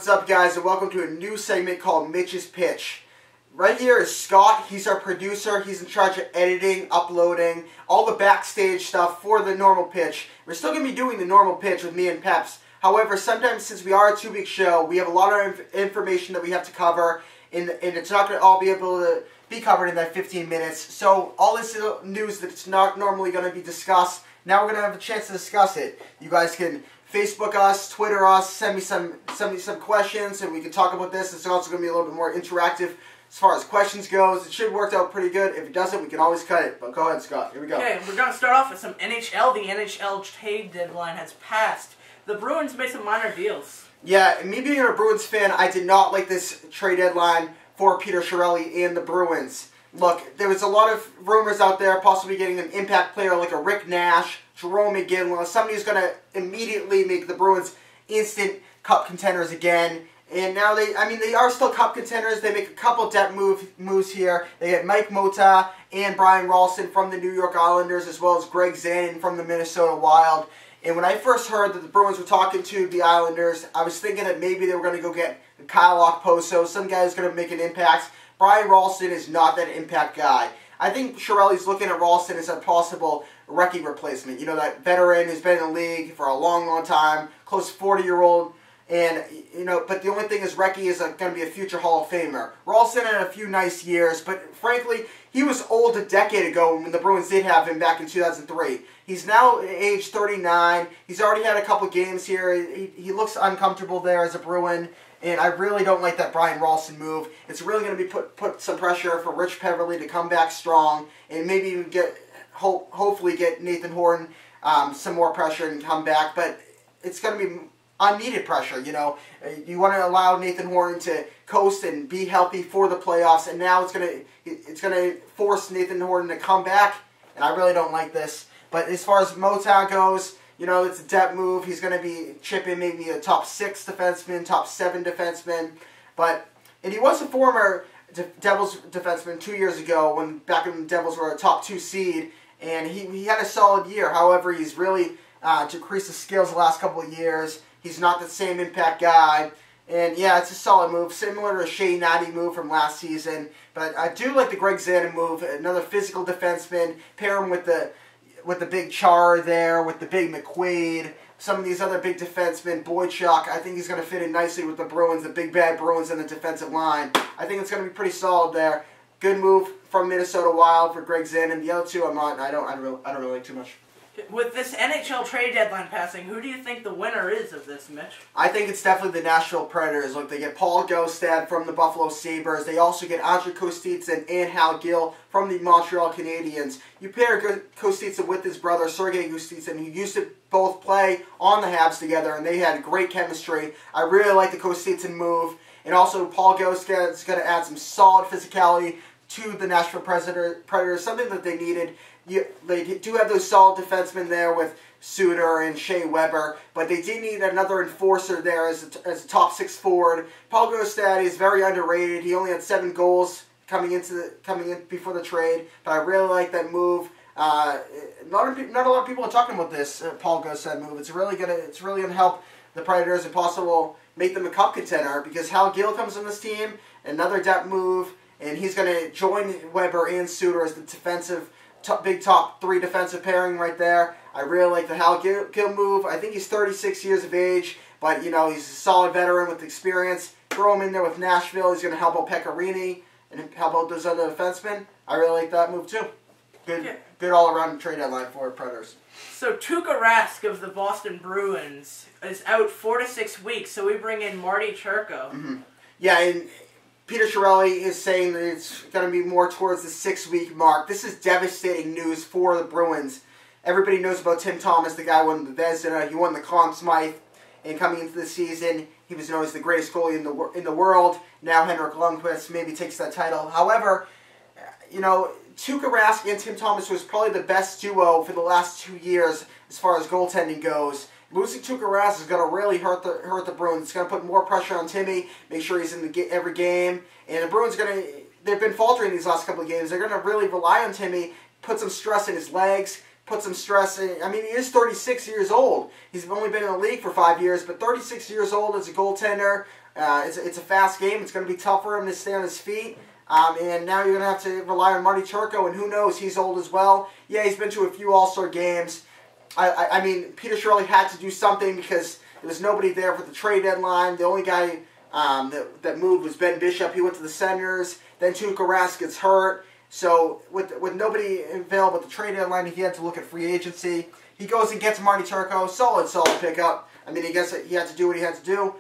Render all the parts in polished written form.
What's up, guys, and welcome to a new segment called Mitch's Pitch. Right here is Scott. He's our producer. He's in charge of editing, uploading, all the backstage stuff for the normal pitch. We're still going to be doing the normal pitch with me and Peps. However, sometimes since we are a two-week show, we have a lot of information that we have to cover, and it's not going to all be able to be covered in that 15 minutes. So all this news that's not normally going to be discussed, now we're going to have a chance to discuss it. You guys can Facebook us, Twitter us, send me some questions, and we can talk about this. It's also going to be a little bit more interactive as far as questions goes. It should work out pretty good. If it doesn't, we can always cut it. But go ahead, Scott. Here we go. Okay, we're going to start off with some NHL. The NHL Trade Deadline has passed. The Bruins made some minor deals. Yeah, me being a Bruins fan, I did not like this trade deadline for Peter Chiarelli and the Bruins. Look, there was a lot of rumors out there possibly getting an impact player like a Rick Nash, Jerome McGinley, somebody who's going to immediately make the Bruins instant cup contenders again. And now they are still cup contenders. They make a couple depth moves here. They get Mike Mota and Brian Ralston from the New York Islanders, as well as Greg Zanin from the Minnesota Wild. And when I first heard that the Bruins were talking to the Islanders, I was thinking that maybe they were going to go get Kyle Okposo, some guy who's going to make an impact. Brian Ralston is not that impact guy. I think Chiarelli's looking at Ralston as a possible Recchi replacement. You know, that veteran who's been in the league for a long, long time, close to 40-year-old. And, you know, but the only thing is Recchi is going to be a future Hall of Famer. Ralston had a few nice years, but frankly, he was old a decade ago when the Bruins did have him back in 2003. He's now age 39. He's already had a couple games here. He looks uncomfortable there as a Bruin. And I really don't like that Brian Ralston move. It's really going to be put some pressure for Rich Peverley to come back strong and maybe even hopefully get Nathan Horton some more pressure and come back. But it's going to be unneeded pressure, you know. You want to allow Nathan Horton to coast and be healthy for the playoffs, and now it's going to force Nathan Horton to come back, and I really don't like this. But as far as Mota goes, you know, it's a depth move. He's going to be chipping maybe a top 6 defenseman, top 7 defenseman. And he was a former Devils defenseman 2 years ago, back when the Devils were a top 2 seed, and he had a solid year. However, he's really decreased his skills the last couple of years. He's not the same impact guy. And yeah, it's a solid move, similar to a Shea Natty move from last season. But I do like the Greg Zanin move, another physical defenseman, pair him with the big Char there, with the big McQuaid, some of these other big defensemen, Boychuk. I think he's going to fit in nicely with the Bruins, the big bad Bruins in the defensive line. I think it's going to be pretty solid there. Good move from Minnesota Wild for Greg Zanin. The other two, I don't really like too much. With this NHL trade deadline passing, who do you think the winner is of this, Mitch? I think it's definitely the Nashville Predators. Look, they get Paul Gaustad from the Buffalo Sabres. They also get Andrei Kostitsyn and Hal Gill from the Montreal Canadiens. You pair Kostitsyn with his brother, Sergei Kostitsyn, who used to both play on the Habs together, and they had great chemistry. I really like the Kostitsyn move. And also, Paul Gaustad is going to add some solid physicality to the Nashville Predators, something that they needed. They do have those solid defensemen there with Suter and Shea Weber, but they did need another enforcer there as a top 6 forward. Paul Gaustad is very underrated. He only had 7 goals coming in before the trade, but I really like that move. Not a lot of people are talking about this Paul Gaustad move. It's really gonna help the Predators and possibly make them a cup contender because Hal Gill comes on this team, another depth move, and he's going to join Weber and Suter as the big top 3 defensive pairing right there. I really like the Hal Gill move. I think he's 36 years of age, but you know, he's a solid veteran with experience. Throw him in there with Nashville. He's going to help out Pecorini and help out those other defensemen. I really like that move too. Good all-around trade deadline for Predators. So Tuukka Rask of the Boston Bruins is out 4 to 6 weeks, so we bring in Marty Turco. Mm-hmm. Yeah, and Peter Chiarelli is saying that it's going to be more towards the 6-week mark. This is devastating news for the Bruins. Everybody knows about Tim Thomas, the guy who won the Vezina. He won the Conn Smythe, and coming into the season, he was known as the greatest goalie in the world. Now Henrik Lundqvist maybe takes that title. However, you know, Tuukka Rask and Tim Thomas was probably the best duo for the last 2 years as far as goaltending goes. Losing Tuukka Rask is going to really hurt the Bruins. It's going to put more pressure on Timmy, make sure he's in every game. And the Bruins they've been faltering these last couple of games. They're going to really rely on Timmy, put some stress in his legs, put some stress in. I mean, he is 36 years old. He's only been in the league for 5 years, but 36 years old as a goaltender, It's a fast game. It's going to be tough for him to stay on his feet. And now you're going to have to rely on Marty Turco, and who knows, he's old as well. Yeah, he's been to a few All-Star games. I mean, Peter Chiarelli had to do something because there was nobody there for the trade deadline. The only guy that moved was Ben Bishop. He went to the Senators. Then Tuukka Rask gets hurt. So with nobody available at the trade deadline, he had to look at free agency. He goes and gets Marty Turco. Solid pickup. I mean, I guess he had to do what he had to do.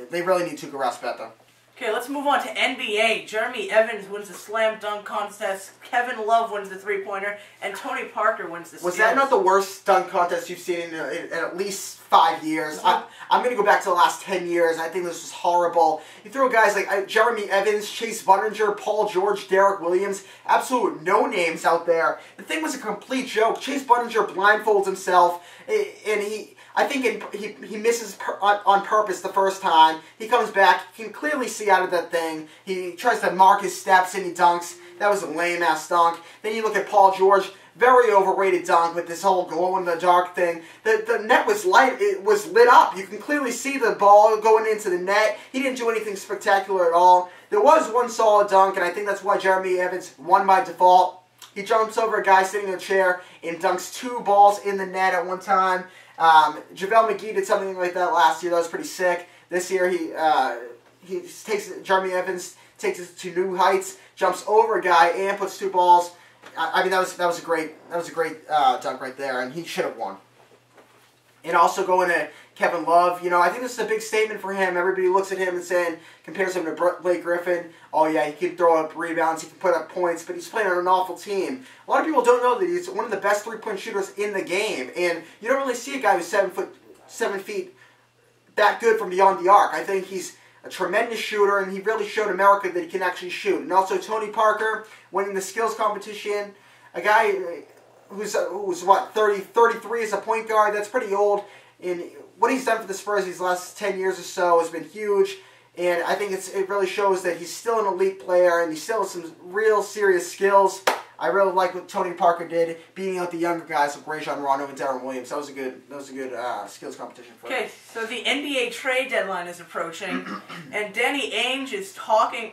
They really need Tuukka Rask back, though. Okay, let's move on to NBA. Jeremy Evans wins the slam dunk contest. Kevin Love wins the three-pointer. And Tony Parker wins the steals. Was that not the worst dunk contest you've seen in at least 5 years? I'm going to go back to the last 10 years. I think this was horrible. You throw guys like Jeremy Evans, Chase Budinger, Paul George, Derek Williams. Absolute no-names out there. The thing was a complete joke. Chase Budinger blindfolds himself, and I think he misses on purpose the first time. He comes back, he can clearly see out of that thing. He tries to mark his steps and he dunks. That was a lame-ass dunk. Then you look at Paul George, very overrated dunk with this whole glow-in-the-dark thing. The net was it was lit up. You can clearly see the ball going into the net. He didn't do anything spectacular at all. There was one solid dunk, and I think that's why Jeremy Evans won by default. He jumps over a guy sitting in a chair and dunks 2 balls in the net at one time. JaVale McGee did something like that last year. That was pretty sick. This year, Jeremy Evans takes it to new heights, jumps over a guy, and puts 2 balls. I mean, that was a great dunk right there, and he should have won. And also going to Kevin Love, I think this is a big statement for him. Everybody looks at him and compares him to Blake Griffin. Oh yeah, he can throw up rebounds, he can put up points, but he's playing on an awful team. A lot of people don't know that he's one of the best three-point shooters in the game, and you don't really see a guy who's 7 feet that good from beyond the arc. I think he's a tremendous shooter, and he really showed America that he can actually shoot. And also Tony Parker winning the skills competition, a guy who's what, 33 as a point guard. That's pretty old. And what he's done for the Spurs these last 10 years or so has been huge. And I think it really shows that he's still an elite player and he still has some real serious skills. I really like what Tony Parker did, beating out the younger guys like Rajon Rondo and Darren Williams. That was a good skills competition for him. Okay, so the NBA trade deadline is approaching, and Danny Ainge is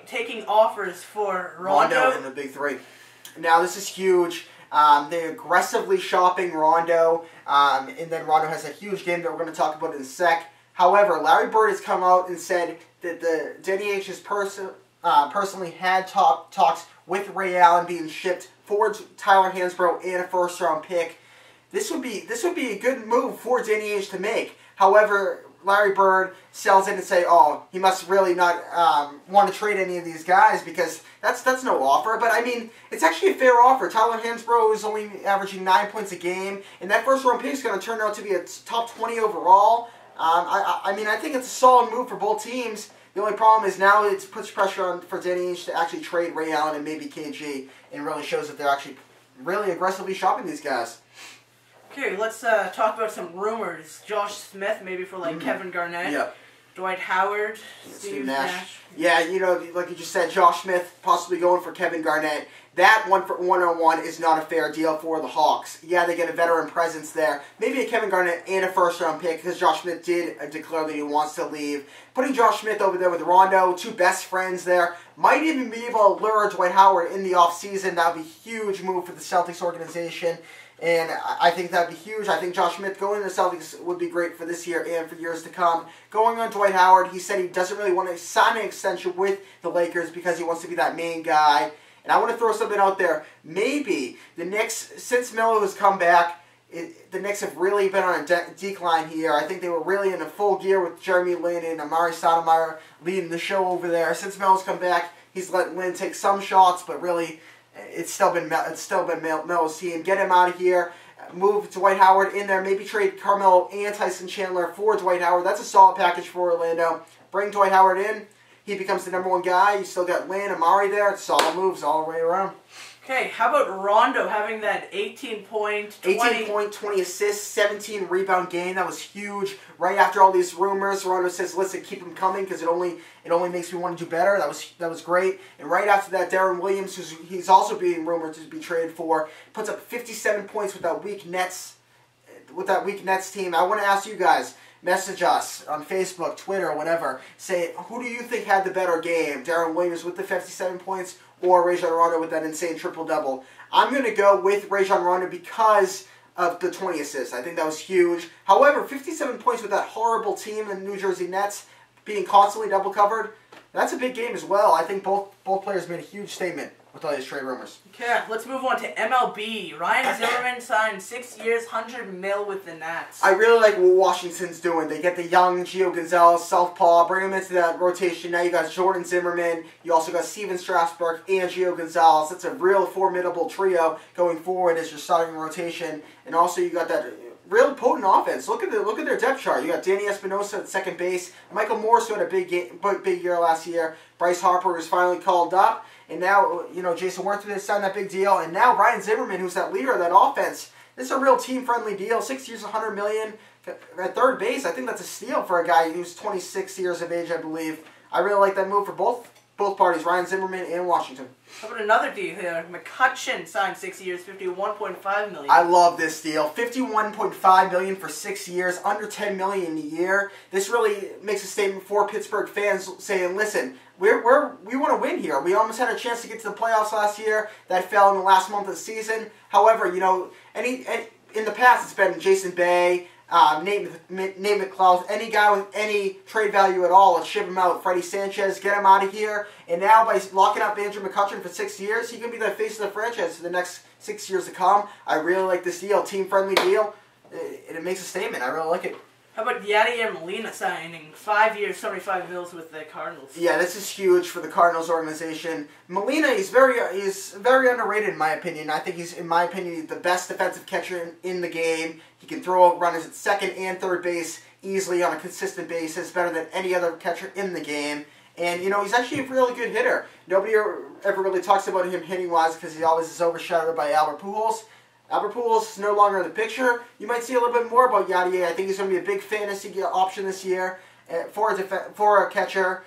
taking offers for Rondo in the Big Three. Now this is huge. They're aggressively shopping Rondo, and then Rondo has a huge game that we're going to talk about in a sec. However, Larry Bird has come out and said that Danny Ainge has personally had talks with Ray Allen being shipped for Tyler Hansbrough and a first-round pick. This would be a good move for Danny Ainge to make. However, Larry Bird sells it and say, oh, he must really not want to trade any of these guys because that's no offer. But, I mean, it's actually a fair offer. Tyler Hansbrough is only averaging 9 points a game, and that first-round pick is going to turn out to be a top 20 overall. I mean, I think it's a solid move for both teams. The only problem is now it puts pressure on for Danny Ainge to actually trade Ray Allen and maybe KG, and really shows that they're actually really aggressively shopping these guys. Okay, let's talk about some rumors. Josh Smith, maybe for Kevin Garnett. Yep. Dwight Howard, Steve Nash. Yeah, like you just said, Josh Smith possibly going for Kevin Garnett. That one-on-one is not a fair deal for the Hawks. Yeah, they get a veteran presence there. Maybe a Kevin Garnett and a first-round pick because Josh Smith did declare that he wants to leave. Putting Josh Smith over there with Rondo, 2 best friends there, might even be able to lure Dwight Howard in the offseason. That would be a huge move for the Celtics organization. And I think that would be huge. I think Josh Smith going to the Celtics would be great for this year and for years to come. Going on Dwight Howard, he said he doesn't really want to sign an extension with the Lakers because he wants to be that main guy. And I want to throw something out there. Maybe the Knicks, since Melo has come back, the Knicks have really been on a decline here. I think they were really in a full gear with Jeremy Lin and Amari Stoudemire leading the show over there. Since Melo's come back, he's let Lin take some shots, but really it's still been Melo's team. Get him out of here. Move Dwight Howard in there. Maybe trade Carmelo and Tyson Chandler for Dwight Howard. That's a solid package for Orlando. Bring Dwight Howard in. He becomes the #1 guy. You still got Lin, Amari there. It's solid moves all the way around. Okay, how about Rondo having that 18 point, 20 assists, 17 rebound game? That was huge. Right after all these rumors, Rondo says, "Listen, keep them coming because it only makes me want to do better." That was great. And right after that, Darren Williams, he's also being rumored to be traded for, puts up 57 points with that weak Nets team. I want to ask you guys, Message us on Facebook, Twitter, whatever. Say, who do you think had the better game? Darren Williams with the 57 points or Rajon Rondo with that insane triple-double? I'm going to go with Rajon Rondo because of the 20 assists. I think that was huge. However, 57 points with that horrible team, the New Jersey Nets, being constantly double-covered, that's a big game as well. I think both players made a huge statement with all these trade rumors. Okay, let's move on to MLB. Ryan Zimmerman signed 6 years, $100 million with the Nats. I really like what Washington's doing. They get the young Gio Gonzalez, southpaw, bring him into that rotation. Now you got Jordan Zimmerman. You also got Steven Strasburg and Gio Gonzalez. That's a real formidable trio going forward as your starting rotation. And also you got that real potent offense. Look at their depth chart. You got Danny Espinosa at second base. Michael Morse who had a big year last year. Bryce Harper was finally called up. And now, Jason Worthington signed that big deal. And now Ryan Zimmerman, who's that leader of that offense. This is a real team-friendly deal. 6 years, $100 million. At third base, I think that's a steal for a guy who's 26 years of age, I believe. I really like that move for both parties, Ryan Zimmerman and Washington. How about another deal here? McCutchen signed 6 years, $51.5 million. I love this deal. $51.5 million for 6 years, under $10 million a year. This really makes a statement for Pittsburgh fans saying, listen, we want to win here. We almost had a chance to get to the playoffs last year. That fell in the last month of the season. However, in the past it's been Jason Bay, Nate McCloud, any guy with any trade value at all, let's ship him out. Freddie Sanchez, get him out of here. And now by locking up Andrew McCutchen for 6 years, he can be the face of the franchise for the next 6 years to come. I really like this deal, team-friendly deal. It makes a statement. I really like it. How about Yadier Molina signing 5 years, $75 million with the Cardinals? Yeah, this is huge for the Cardinals organization. Molina, he's very underrated in my opinion. I think he's the best defensive catcher in the game. He can throw runners at second and third base easily on a consistent basis, better than any other catcher in the game. And, he's actually a really good hitter. Nobody ever really talks about him hitting-wise because he always is overshadowed by Albert Pujols. Albert Pujols is no longer in the picture. You might see a little bit more about Yadier. I think he's going to be a big fantasy option this year for a catcher.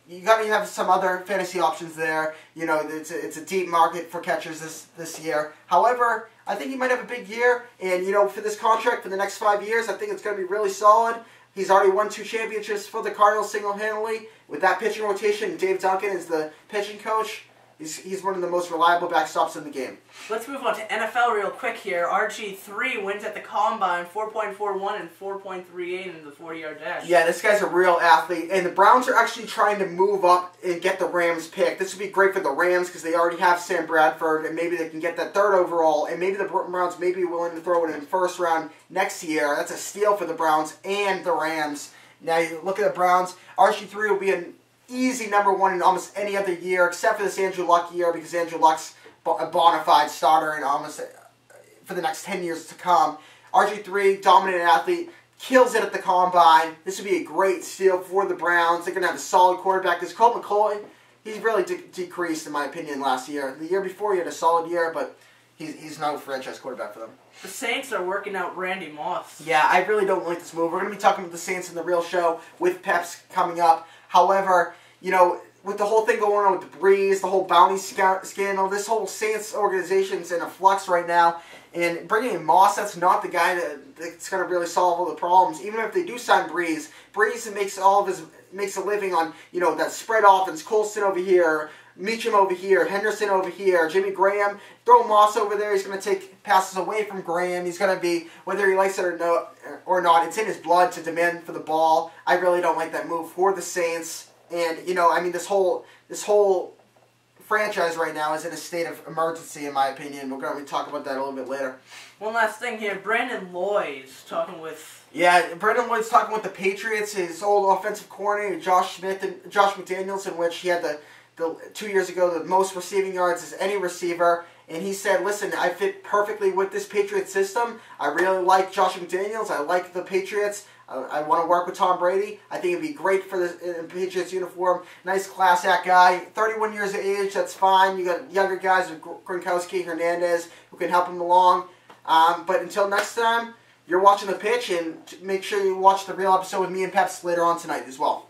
You got to have some other fantasy options there. It's a deep market for catchers this year. However, I think he might have a big year. And, for this contract for the next 5 years, I think it's going to be really solid. He's already won 2 championships for the Cardinals single-handedly. With that pitching rotation, Dave Duncan is the pitching coach. He's one of the most reliable backstops in the game. Let's move on to NFL real quick here. RG3 wins at the Combine, 4.41 and 4.38 in the 40-yard dash. Yeah, this guy's a real athlete. And the Browns are actually trying to move up and get the Rams pick. This would be great for the Rams because they already have Sam Bradford, and maybe they can get that 3rd overall, and maybe the Browns may be willing to throw it in the 1st round next year. That's a steal for the Browns and the Rams. Now, you look at the Browns. RG3 will be an easy number 1 in almost any other year, except for this Andrew Luck year, because Andrew Luck's a bona fide starter in almost for the next 10 years to come. RG3, dominant athlete, kills it at the Combine. This would be a great steal for the Browns. They're going to have a solid quarterback. Because Colt McCoy, he's really decreased, in my opinion, last year. The year before, he had a solid year, but he's not a franchise quarterback for them. The Saints are working out Randy Moss. Yeah, I really don't like this move. We're going to be talking about the Saints in the real show with Peps coming up. However, with the whole thing going on with the Breeze, the whole bounty scandal, this whole Saints organization's in a flux right now. And bringing in Moss, that's not the guy that's going to really solve all the problems. Even if they do sign Breeze makes a living on that spread offense. Colston over here, Meacham over here, Henderson over here, Jimmy Graham. Throw Moss over there. He's going to take passes away from Graham. He's going to be, whether he likes it or not, it's in his blood to demand for the ball. I really don't like that move for the Saints. And, this whole franchise right now is in a state of emergency, in my opinion. We're going to talk about that a little bit later. One last thing here. Brandon Lloyd's talking with... Yeah, Brandon Lloyd's talking with the Patriots. His old offensive coordinator, Josh McDaniels, in which he had the 2 years ago the most receiving yards as any receiver. And he said, listen, I fit perfectly with this Patriots system. I really like Josh McDaniels. I like the Patriots. I want to work with Tom Brady. I think it'd be great for the Patriots uniform. Nice class act guy. 31 years of age, that's fine. You got younger guys with Gronkowski, Hernandez, who can help him along. But until next time, you're watching The Pitch, and make sure you watch the real episode with me and Peps later on tonight as well.